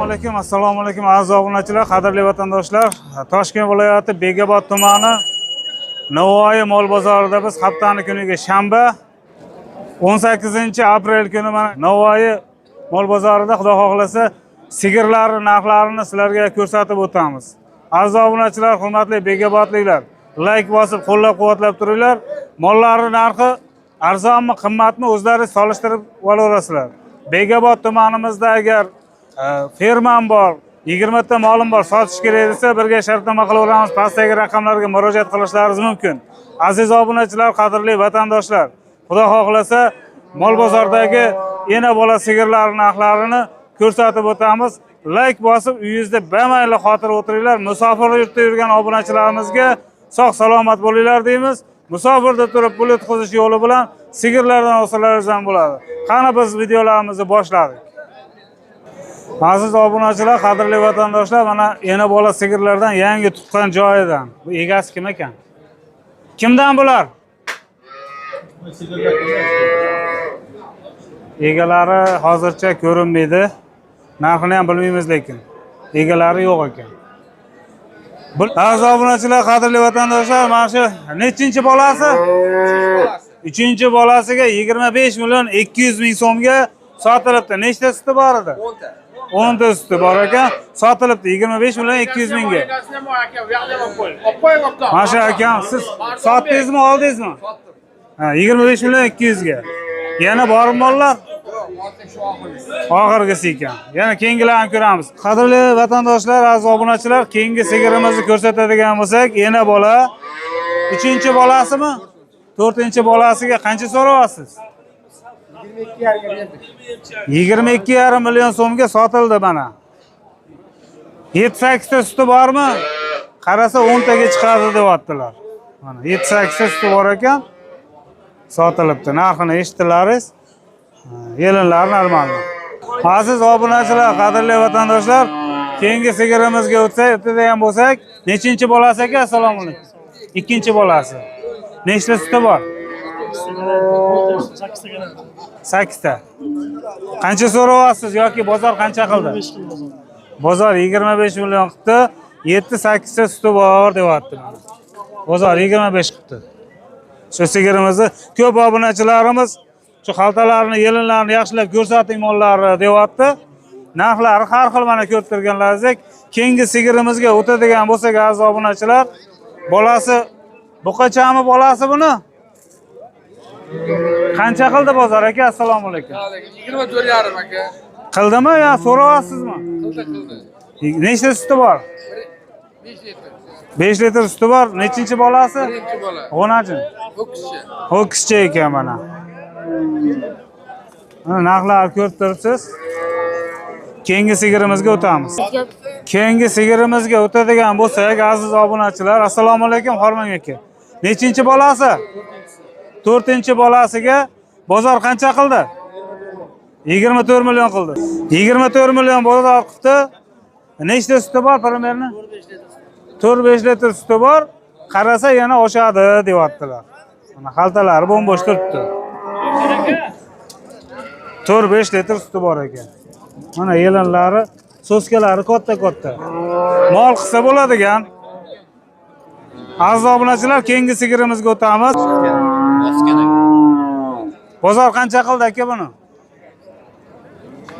Assalomu alaykum aziz obunachilar, qadrli vatandoshlar. Toshkent viloyati Bekobod tumani Navoiy mol bozorida biz haftaning kuniga shanba 18-aprel kuni mana Navoiy mol bozorida xudo xohlasa sigirlar narxlarini sizlarga ko'rsatib o'tamiz. Aziz obunachilar, hurmatli bekobodliklar, like bosib qo'llab-quvvatlab turinglar. Mollarning narxi arzonmi, qimmatmi o'zlaringiz solishtirib olasizlar. Bekobod tumanimizda agar fermam bor, 20 ta molim bor, sotish kerak desa, birga shartnoma qilaveramiz. Pastdagi raqamlarga murojaat qilishlaringiz mumkin. Aziz obunachilar, qadrli vatandoshlar, xudo xohlasa mol bozordagi ena bola sigirlar narxlarini ko'rsatib o'tamiz. Like bosib uyingizda bemayli xotir o'tiringlar. Musofir yurtda yurgan obunachilarimizga sog' salomat bo'linglar deymiz. Musofirda turib pul o'tkazish yo'li bilan sigirlardan olsalaringizdan bo'ladi. Qani biz videolarimizni boshladik. Aziz obunachilar, qadrli vatandoshlar, mana ena bola sigirlardan yangi tuqqan joyidan. Bu egasi kim ekan? Kimdan bular? Egalari hozircha ko'rinmaydi. Narxini ham bilmaymiz lekin. Egalari yo'q ekan. Aziz obunachilar, qadrli vatandoshlar, mana shu nechinchi bolasi? 3-chi bolasiga 25 million 200 ming so'mga sotilibdi. Nechta suti bor edi? 10 ta suti bor ekan, sotilibdi 25 million 200 mingga. Mana shu akam, siz sotdingizmi, oldingizmi? Ha, 25 million 200 ga. Yana bormi mollar? Oxirgisi ekan. Yana keyingilarni ko'ramiz. Qadrli vatandoshlar, aziz obunachilar, keyingi sigirimizni ko'rsatadigan bo'lsak, ena bola 3-chi bolasimi? 4-chi bolasiga qancha so'rayapsiz? 22,5 million so'mga sotildi mana. 7-8 ta suti bormi? Qarasa 10 taga chiqadi deyaptilar. Mana 7-8 ta suti bor ekan, sotilibdi. Narxini eshitdilaringiz? Yelinlar normalmi? Aziz obunachilar, qadrli vatandoshlar, keyingi sigirimizga o'tadigan bo'lsak, nechinchi bolasi ekan? Assalomu alaykum. 2-chi bolasi. Nechta suti bor? 8 ta. Qancha so'rayapsiz yoki bozor qancha qildi? Bozor 25 million qildi, 7-8 ta suti bor deyapti. Bozor 25 qildi. Shu sigirimizni ko'p obunachilarimiz shu xaltalarni, yelinlarni yaxshilab ko'rsating mollari deyapti. Narxlari har xil, mana ko'rib turganlaringizdek. Keyingi sigirimizga o'tadigan bo'lsak, aziz obunachilar, bolasi buqachami bolasi buni? Qancha qildi bozor aka? Assalomu alaykum. 24,5 aka. Qildimi yo so'rayapsizmi? Qildi. Nechta suti bor? 5 litr. 5 litr suti bor. Nechinchi bolasi? 1-chi bola. O'nachi? Ho'kizcha. Ho'kizcha ekan mana. Mana narxlarni ko'rib turibsiz. Keyingi sigirimizga o'tamiz. Keyingi sigirimizga o'tadigan bo'lsak, aziz obunachilar, assalomu alaykum Xormon aka. Nechinchi bolasi? 4-chi bolasiga bozor qancha qildi? 24 million qildi. 24 million bozor qildi. Nechta suti bor primerni? 4-5 litr suti bor. Qarasa yana oshadi deyaptilar. Mana xaltalari bo'm-bo'sh turibdi. 4-5 litr suti bor ekan. Mana yelinlari, so'skalari katta-katta. Mol qilsa bo'ladigan. Aziz obunachilar, keyingi sigirimizga o'tamiz. Bozor qancha qildi aka buni?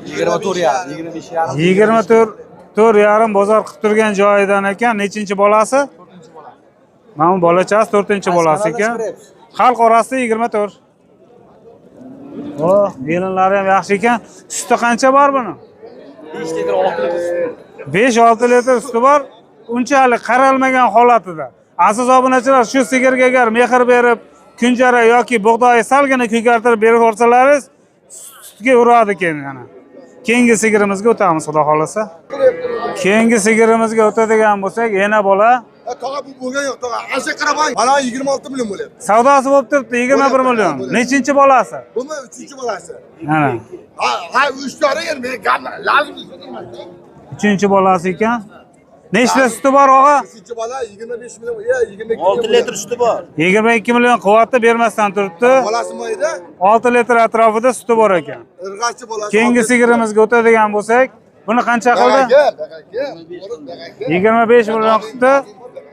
24,5 bozor qilib turgan joyidan ekan. Nechinchi bolasi? Mana bu bolachasi 4-chi bolasi ekan. Xalq orasida 24. Oh, yelinlari ham yaxshi ekan. Suti qancha bor buni? 5 litr, 6 litr. 5-6 litr suti bor. Unchalik qaralmagan holatida. Aziz obunachilar, shu sigirga agar mehr berib, kunjara yoki bug'doy salgina ko'kartirib berib ko'rsalaringiz, sutga uradi ekan yana. Keyingi sigirimizga o'tamiz, xudo xolasa. Keyingi sigirimizga o'tadigan bo'lsak, yana bola. Tog'a bu bo'lgan yo'q, tog'a. Asha qarabang. Mana 26 million bo'lyapti. Savdosi bo'lib turibdi, 21 million. Nechinchi bolasi? Bumi 3-chi bolasi. Mana. Ha, 3 dora endi men gamlar lazim. 3-chi bolasi ekan. Nechta suti bor og'a? 3-chi bola 25 million, 22 6 litr suti bor. 22 million quvvatni bermasdan turibdi. Bolasi mayda. 6 litr atrofida suti bor ekan. Irg'achi bolasi. Keyingi sigirimizga o'tadigan bo'lsak, Buni qancha qildi? Gel. 25 million qildi.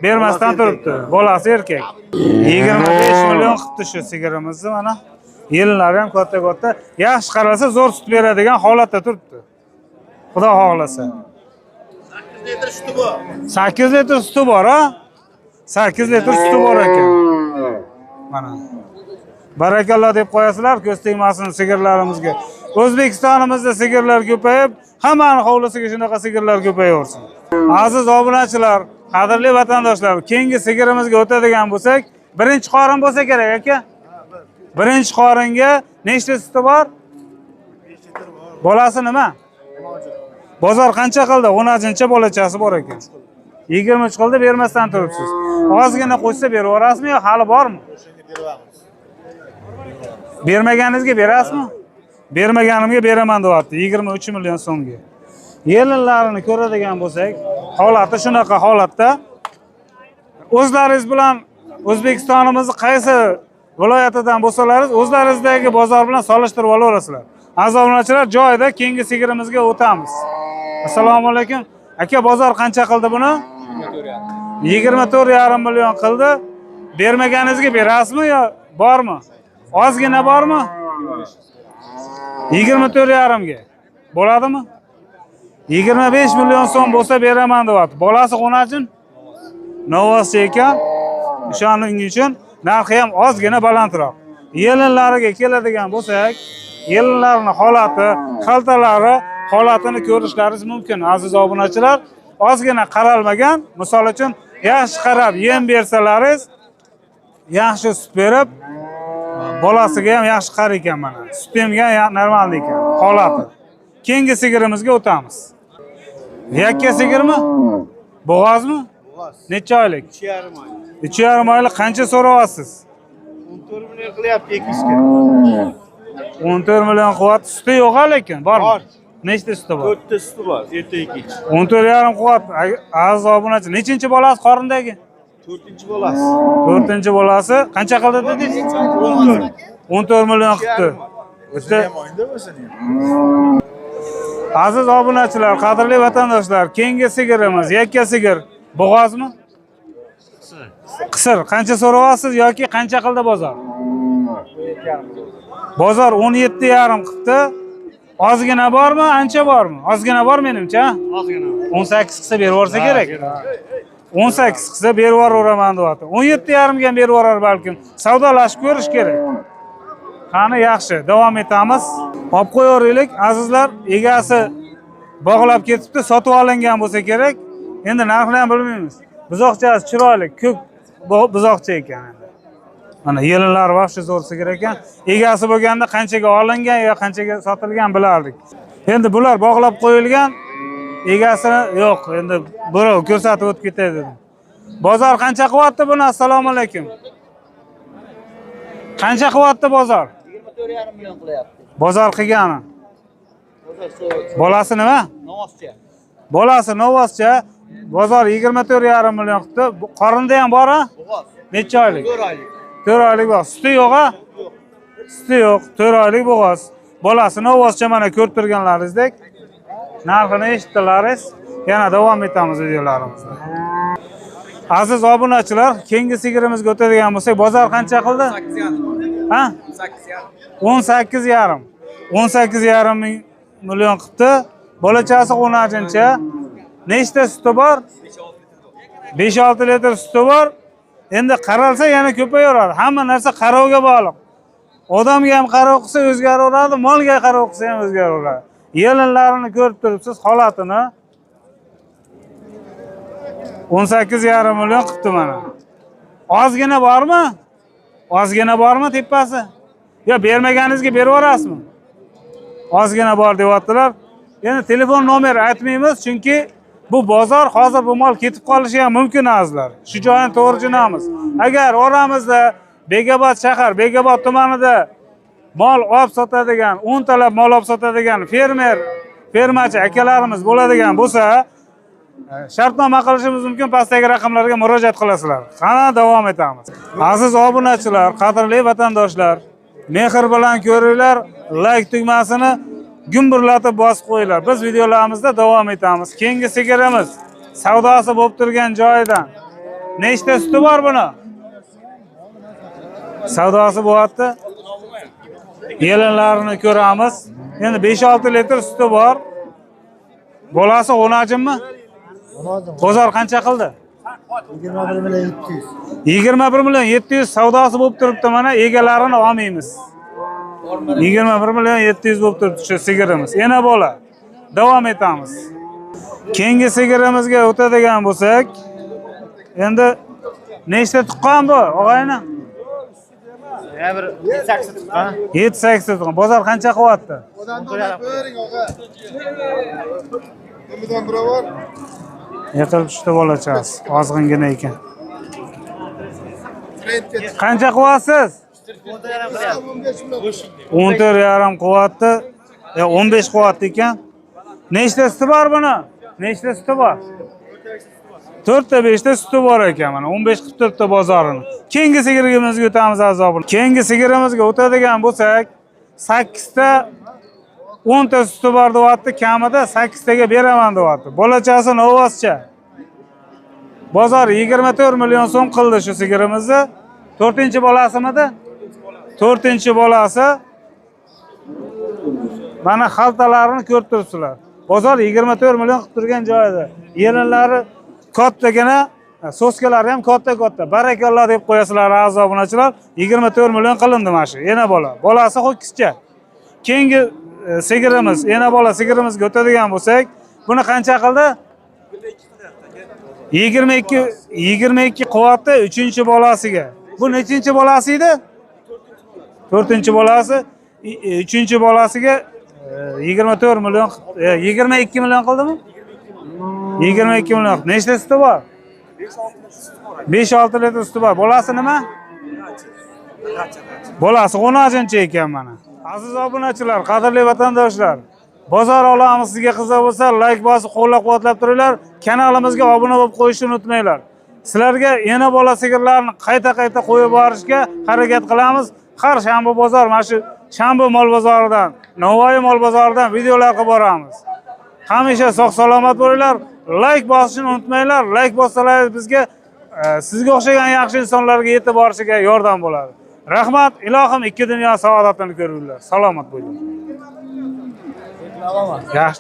Bermasdan turibdi. Bolasi erkak. 25 million qildi shu sigirimizni mana. Yillari ham katta. Yaxshi qarasa zo'r sut beradigan holatda turibdi. Xudo xohlasa. 8 litr sütü bu. 8 litr suti bor, ha? 8 litr suti bor ekan. Mana. Barakalloh deb qo'yasizlar, ko'z tegmasin sigirlarimizga. O'zbekistonimizda sigirlar ko'payib, hammaning hovlisiga shunaqa sigirlar ko'payaversin. Aziz obunachilar, qadrli vatandoshlar, keyingi sigirimizga o'tadigan bo'lsak, birinchi qorin bo'lsa kerak aka. Birinchi qoringa nechta suti bor? 5 litr bor. Bolasi nima? Bozor qancha qildi? 10-cha bolachasi bor ekan. 23 qildi, bermasdan turibsiz. Ozgina qo'shsa berib yuborasizmi yo hali bormi? Shunga beramiz. Bermaganingizga berasizmi? Bermaganimga beraman deyapti 23 million so'mga. Yelinlarini ko'radigan bo'lsak, holati shunaqa holatda. O'zlaringiz bilan O'zbekistonimizning qaysi viloyatidan bo'lsalaringiz, o'zlaringizdagi bozor bilan solishtirib olaverasizlar. Aziz obunachilar, joyida keyingi sigirimizga o'tamiz. Assalomu alaykum. Aka, bozor qancha qildi buni? 24,5 million qildi. Bermaganingizga berasizmi yo bormi? Ozgina bormi? 24,5 ga. Bo'ladimi? 25 million so'm bo'lsa beraman deyapti. Bolasi qonajin? Novoschi ekan. O'shaning uchun narxi ham ozgina balandroq. Yelinlariga keladigan bo'lsak, yelinlarning holati, xaltalari holatini ko'rishlaringiz mumkin aziz obunachilar. Ozgina qaralmagan, misol uchun yaxshi qarab yem bersalaringiz, yaxshi sut berib, bolasiga ham yaxshi qar ekan mana. Sut emgan normal ekan holati. Keyingi sigirimizga o'tamiz. Yakka sigirmi? Bo'g'ozmi? Bo'g'oz. Necha oylik? 2,5 oy. 3,5 oylik qancha so'rayapsiz? 14 million qilyapti 2 ga. 14 million quvvat suti yo'q lekin, bormi? Bor. Nechta suti bor? 4 ta suti bor, ertaga kech. 14,5 quvvat. Aziz obunachi, nechinchi bolasi qorindagi? 4-chi bolasi. 4-chi bolasi qancha qildi dedingiz? 14 million qildi. Bitta aziz obunachilar, qadrli vatandoshlar, keyingi sigirimiz yakka sigir. Bo'g'ozmi? Qisir. Qancha so'rayapsiz yoki qancha qildi bozor? Bozor 17,5 qildi. Ozgina bormi, ancha bormi? Ozgina bor menimcha. Ozgina. 18 qilsa berib yuborsa kerak. 18 qilsa berib yuboraman deyapti. 17,5 ga berib yuborar balkim. Savdolashib ko'rish kerak. Qani yaxshi, davom etamiz. Olib qo'yaylik azizlar, egasi bog'lab ketibdi, sotib olingan bo'lsa kerak. Endi narxini ham bilmaymiz. Buzoqchasi chiroyli, ko'k buzoqcha ekan endi. Mana yelinlar vaqti zo'r sigir ekan. Egasi bo'lganda qanchaga olingan yo qanchaga sotilgan bilardik. Endi bular bog'lab qo'yilgan, egasi yo'q. Endi birov ko'rsatib o'tib ketadi dedim. Bozor qancha qilyapti buni? Assalomu alaykum. Qancha qilyapti bozor? 24,5 million qilyapti. Bozor qilgani. Bolasi nima? Novoschi. Bolasi novoscha. Bozor 24,5 million qildi. Qorinda ham bor-a? Bo'g'oz. Necha oylik? 4 oylik. 4 oylik bor. Suti yo'q-a? Suti yo'q. 4 oylik bo'g'oz. Bolasi novoscha mana ko'rib turganlaringizdek. Narxini eshitdilaringiz. Yana davom etamiz videolarimizda. Aziz obunachilar, keyingi sigirimizga o'tadigan bo'lsak, bozor qancha qildi? 8,5. Ha? 8,5. 18,5 million qildi. Bolachasi qo'najincha. Nechta suti bor? 5-6 litr suti bor. Endi qaralsa yana ko'payaveradi. Hamma narsa qarovga bog'liq. Odamga ham qarov qilsa o'zgaraveradi, molga qarov qilsa ham o'zgaraveradi. Yelinlarini ko'rib turibsiz holatini. 18,5 million qildi mana. Ozgina bormi? Ozgina bormi tepasi? Yo bermaganingizga berib yuborasizmi? Ozgina bor deyaptilar. Endi telefon nomer aytmaymiz chunki bu bozor hozir bu mol ketib qolishi ham mumkin azizlar. Shu joyni to'g'ri jo'namiz. Agar oramizda Begobod shahar, Begobod tumanida mol olib sotadigan, 10 talab mol olib sotadigan fermachi akalarimiz bo'ladigan bo'lsa, shartnoma qilishimiz mumkin. Pastdagi raqamlarga murojaat qilasizlar. Qani davom etamiz. Aziz obunachilar, qadrli vatandoshlar, mehr bilan ko'ringlar, like tugmasini gumburlatib bosib qo'yinglar. Biz videolarimizda davom etamiz. Keyingi sigirimiz savdosi bo'lib turgan joyidan. Nechta suti bor buni? Savdosi bo'lyapti. Yelinlarini ko'ramiz. Endi 5-6 litr suti bor. Bolasi o'najimmi? Bozor qancha qildi? 21 million 700. 21 million 700 savdosi bo'lib turibdi, mana egalarini olmaymiz. 21 million 700 bo'lib turibdi shu sigirimiz. Yana bola. Davom etamiz. Keyingi sigirimizga o'tadigan bo'lsak, endi nechta tuqqan bu, og'ayni? Ya bir 7-8 tuqqan. 7-8 tuqqan. Bozor qancha qilyapti? Odamdan ko'ring, og'a. Nimadan biri bor? Yiqilib tushdi bolachasi, ozg'ingina ekan. Trendga Qancha qilyapsiz? 15 million. 14,5 qilyapti. 15 qilyapti ekan. Nechta suti bor buni? Nechta suti bor? 4ta 5ta suti bor ekan, mana 15 qilib turibdi bozorini. Keyingi sigirimizga o'tamiz azobir. Keyingi sigirimizga o'tadigan bo'lsak, 8 ta 10 ta suti bor deyapti, kamida 8 taga beraman deyapti. Bolachasi novoscha. Bozor 24 million so'm qildi shu sigirimizni. 4-bolasimidi? 4-bolasi. Mana xaltalarini ko'rib turibsizlar. Bozor 24 million qilib turgan joyida. Yelinlari kattagina, soskalari ham katta-katta. Barakalloh deb qo'yasizlar a'zo obunachilar. 24 million qilindi mana shu. Yana bola. Bolasi ho'kizcha. Keyingi sigirimiz, yana bola sigirimizga o'tadigan bo'lsak, buni qancha qildi? 22 qilyapti 3-bolasiga. Bu nechinchi bolasi edi? 4-bolasi. 3-bolasiga 24 million, 22 million qildimi? 22 million. Nechta suti bor? 5-6 litr suti bor. Bolasi nima? Bolasi 10 ekan mana. Aziz obunachilar, qadrli vatandoshlar, bozor olamiz sizga qiziq bo'lsa, like bosib, qo'llab-quvvatlab turinglar. Kanalimizga obuna bo'lib qo'yishni unutmanglar. Sizlarga yana bola sigirlarni qayta-qayta qo'yib borishga harakat qilamiz. Har shanba bozor, mana shu Shanba mol bozoridan, Navoiy mol bozoridan videolar qilib boramiz. Hamisha sog'-salomat bo'linglar. Like bosishni unutmanglar. Like bossalar bizga sizga o'xshagan yaxshi insonlarga yetib borishiga yordam bo'ladi. Rahmat, ilohim ikki dunyo saodatini ko'ringlar. Salomat bo'linglar. Yaxshi.